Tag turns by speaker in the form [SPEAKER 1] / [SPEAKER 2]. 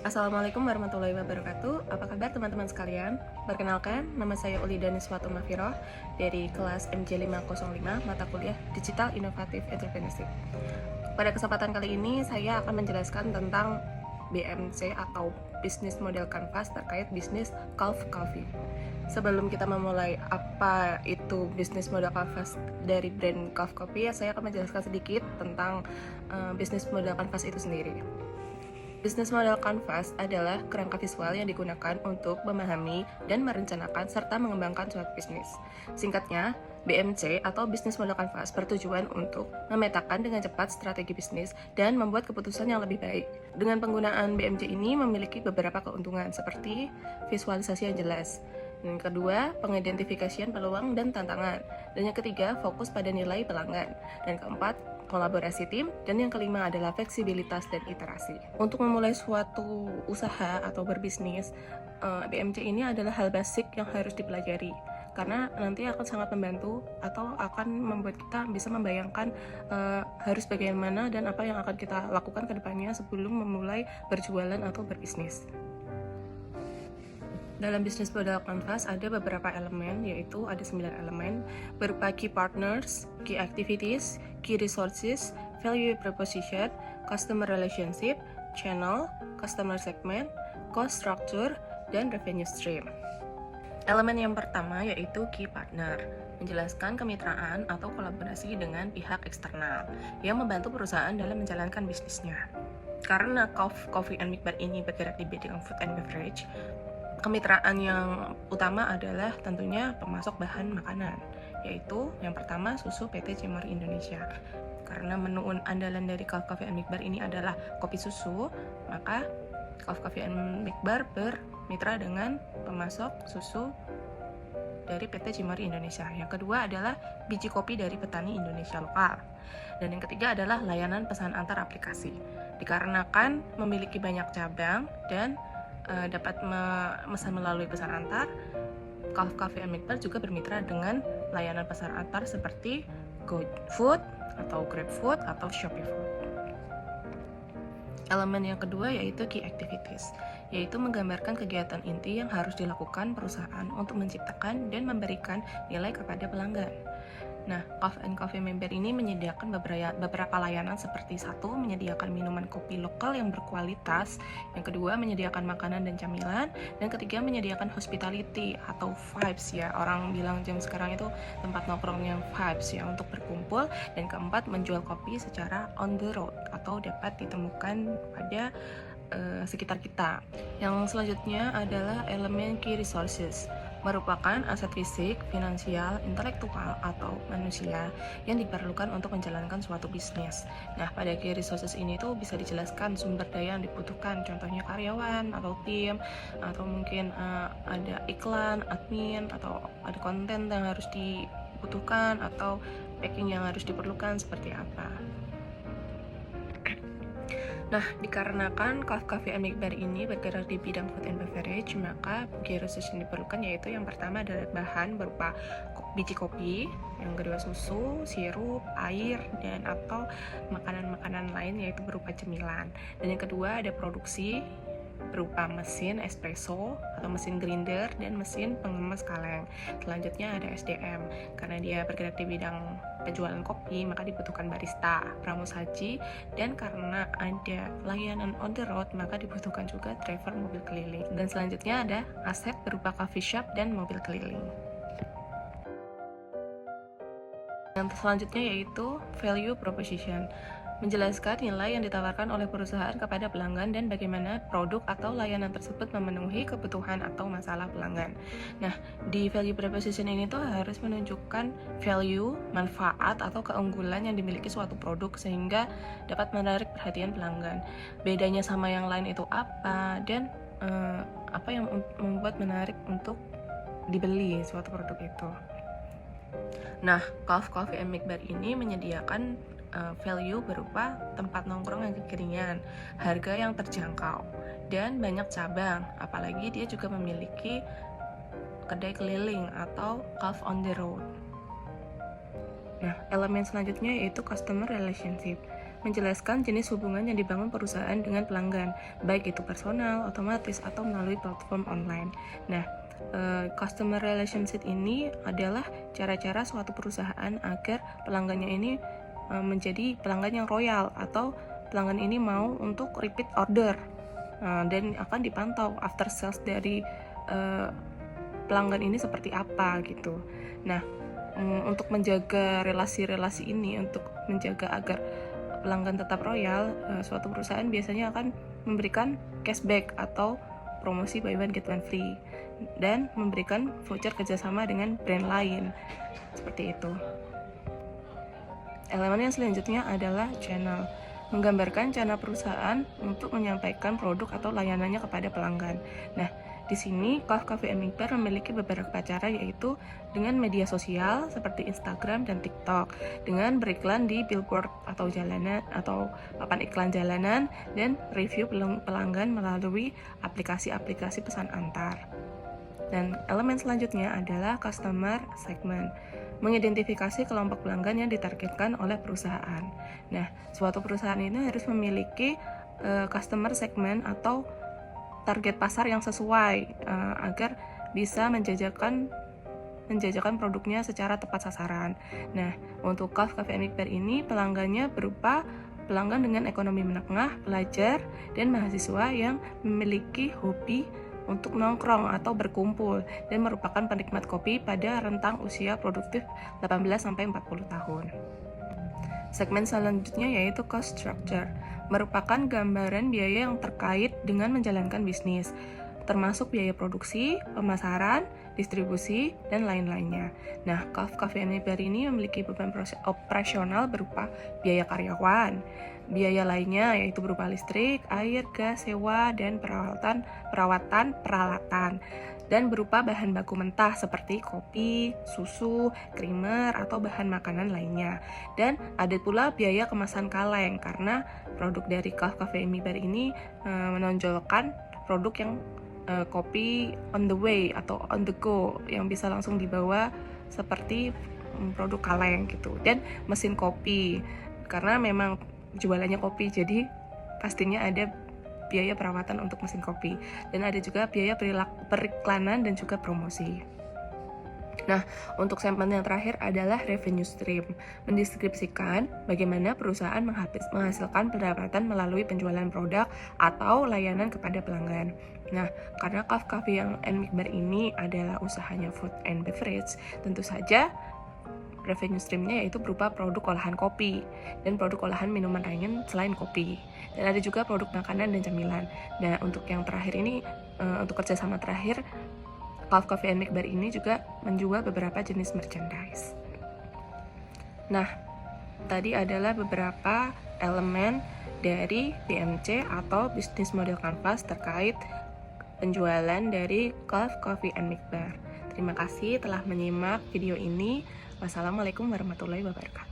[SPEAKER 1] Assalamualaikum warahmatullahi wabarakatuh. Apa kabar teman-teman sekalian? Perkenalkan, nama saya Uli Daniswatu Mafiroh dari kelas MJ505 mata kuliah Digital Innovative Entrepreneurship. Pada kesempatan kali ini saya akan menjelaskan tentang BMC atau Business Model Canvas terkait bisnis Gulf Coffee. Sebelum kita memulai apa itu Business Model Canvas dari brand Gulf Coffee, saya akan menjelaskan sedikit tentang Business Model Canvas itu sendiri. Business Model Canvas adalah kerangka visual yang digunakan untuk memahami dan merencanakan serta mengembangkan suatu bisnis. Singkatnya, BMC atau Business Model Canvas bertujuan untuk memetakan dengan cepat strategi bisnis dan membuat keputusan yang lebih baik. Dengan penggunaan BMC ini memiliki beberapa keuntungan seperti visualisasi yang jelas. Dan yang kedua, pengidentifikasian peluang dan tantangan. Dan yang ketiga, fokus pada nilai pelanggan. Dan keempat, kolaborasi tim, dan yang kelima adalah fleksibilitas dan iterasi. Untuk memulai suatu usaha atau berbisnis, BMC ini adalah hal basic yang harus dipelajari karena nanti akan sangat membantu atau akan membuat kita bisa membayangkan harus bagaimana dan apa yang akan kita lakukan ke depannya sebelum memulai berjualan atau berbisnis. Dalam Business Model Canvas ada beberapa elemen, yaitu ada 9 elemen berupa Key Partners, Key Activities, Key Resources, Value Proposition, Customer Relationship, Channel, Customer Segment, Cost Structure, dan Revenue Stream. Elemen yang pertama yaitu Key Partner, menjelaskan kemitraan atau kolaborasi dengan pihak eksternal yang membantu perusahaan dalam menjalankan bisnisnya. Karena Coffee and Milk Bar ini bergerak di bidang food and beverage, kemitraan yang utama adalah tentunya pemasok bahan makanan, yaitu yang pertama susu PT Cimori Indonesia. Karena menu andalan dari Gulf Coffee and Milk Bar ini adalah kopi susu, maka Gulf Coffee and Milk Bar bermitra dengan pemasok susu dari PT Cimori Indonesia. Yang kedua adalah biji kopi dari petani Indonesia lokal. Dan yang ketiga adalah layanan pesan antar aplikasi. Dikarenakan memiliki banyak cabang dan dapat memesan melalui pesan antar, Gulf Coffee and Milk Bar juga bermitra dengan layanan pesan antar seperti GoFood atau GrabFood atau ShopeeFood. Elemen yang kedua yaitu Key Activities, yaitu menggambarkan kegiatan inti yang harus dilakukan perusahaan untuk menciptakan dan memberikan nilai kepada pelanggan. Nah, Gulf Coffee and Milk Bar ini menyediakan beberapa layanan seperti satu, menyediakan minuman kopi lokal yang berkualitas, yang kedua menyediakan makanan dan camilan, dan ketiga menyediakan hospitality atau vibes ya, orang bilang jam sekarang itu tempat nongkrong yang vibes ya untuk berkumpul, dan keempat menjual kopi secara on the road atau dapat ditemukan pada sekitar kita. Yang selanjutnya adalah elemen Key Resources, merupakan aset fisik, finansial, intelektual, atau manusia yang diperlukan untuk menjalankan suatu bisnis. Nah, pada Key Resources ini tuh bisa dijelaskan sumber daya yang dibutuhkan, contohnya karyawan atau tim, atau mungkin ada iklan, admin, atau ada konten yang harus dibutuhkan, atau packing yang harus diperlukan seperti apa. Nah, dikarenakan Gulf Coffee and Milk Bar ini bergerak di bidang food and beverage, maka key resources yang diperlukan yaitu yang pertama adalah bahan berupa biji kopi, yang kedua susu, sirup, air, dan atau makanan-makanan lain yaitu berupa cemilan. Dan yang kedua ada produksi berupa mesin espresso atau mesin grinder dan mesin pengemas kaleng. Selanjutnya ada SDM, karena dia bergerak di bidang penjualan kopi maka dibutuhkan barista, pramusaji, dan karena ada layanan on the road maka dibutuhkan juga driver mobil keliling. Dan selanjutnya ada aset berupa coffee shop dan mobil keliling. Yang selanjutnya yaitu value proposition, menjelaskan nilai yang ditawarkan oleh perusahaan kepada pelanggan dan bagaimana produk atau layanan tersebut memenuhi kebutuhan atau masalah pelanggan. Nah, di value proposition ini tuh harus menunjukkan value, manfaat, atau keunggulan yang dimiliki suatu produk sehingga dapat menarik perhatian pelanggan. Bedanya sama yang lain itu apa, dan apa yang membuat menarik untuk dibeli suatu produk itu. Nah, Gulf Coffee and Milk Bar ini menyediakan value berupa tempat nongkrong yang kekinian, harga yang terjangkau, dan banyak cabang. Apalagi dia juga memiliki kedai keliling atau Gulf on the road. Nah, elemen selanjutnya yaitu customer relationship, menjelaskan jenis hubungan yang dibangun perusahaan dengan pelanggan, baik itu personal, otomatis, atau melalui platform online. Nah, customer relationship ini adalah cara-cara suatu perusahaan agar pelanggannya ini menjadi pelanggan yang royal, atau pelanggan ini mau untuk repeat order, dan akan dipantau after sales dari pelanggan ini seperti apa gitu. Nah, untuk menjaga relasi-relasi ini, untuk menjaga agar pelanggan tetap royal, suatu perusahaan biasanya akan memberikan cashback atau promosi buy one get one free, dan memberikan voucher kerjasama dengan brand lain, seperti itu. Elemen yang selanjutnya adalah channel, menggambarkan cara perusahaan untuk menyampaikan produk atau layanannya kepada pelanggan. Nah, di sini Kaf Cafe & Mikbar memiliki beberapa cara, yaitu dengan media sosial seperti Instagram dan TikTok, dengan beriklan di billboard atau jalanan atau papan iklan jalanan, dan review pelanggan melalui aplikasi-aplikasi pesan antar. Dan elemen selanjutnya adalah customer segment, mengidentifikasi kelompok pelanggan yang ditargetkan oleh perusahaan. Nah, suatu perusahaan ini harus memiliki customer segment atau target pasar yang sesuai agar bisa menjajakan produknya secara tepat sasaran. Nah, untuk Kaf Cafe & Mikbar ini pelanggannya berupa pelanggan dengan ekonomi menengah, pelajar, dan mahasiswa yang memiliki hobi untuk nongkrong atau berkumpul dan merupakan penikmat kopi pada rentang usia produktif 18-40 tahun. Segmen selanjutnya yaitu cost structure, merupakan gambaran biaya yang terkait dengan menjalankan bisnis, termasuk biaya produksi, pemasaran, distribusi, dan lain-lainnya. Nah, Kaf Cafe & Mikbar ini memiliki beban operasional berupa biaya karyawan, biaya lainnya yaitu berupa listrik, air, gas, sewa, dan peralatan, dan berupa bahan baku mentah seperti kopi, susu, creamer, atau bahan makanan lainnya. Dan ada pula biaya kemasan kaleng, karena produk dari Kaf Cafe & Mikbar ini menonjolkan produk yang kopi on the way atau on the go yang bisa langsung dibawa, seperti produk kaleng gitu, dan mesin kopi karena memang jualannya kopi, jadi pastinya ada biaya perawatan untuk mesin kopi, dan ada juga biaya periklanan dan juga promosi. Nah, untuk segmen yang terakhir adalah revenue stream, mendeskripsikan bagaimana perusahaan menghasilkan pendapatan melalui penjualan produk atau layanan kepada pelanggan. Nah, karena Kaf Cafe & Mikbar ini adalah usahanya food and beverage, tentu saja revenue streamnya yaitu berupa produk olahan kopi dan produk olahan minuman ringan selain kopi, dan ada juga produk makanan dan camilan. Nah, untuk yang terakhir ini, untuk kerjasama terakhir, Kaf Cafe & Mikbar ini juga menjual beberapa jenis merchandise. Nah, tadi adalah beberapa elemen dari BMC atau Business Model Canvas terkait penjualan dari Kaf Cafe & Mikbar. Terima kasih telah menyimak video ini. Wassalamualaikum warahmatullahi wabarakatuh.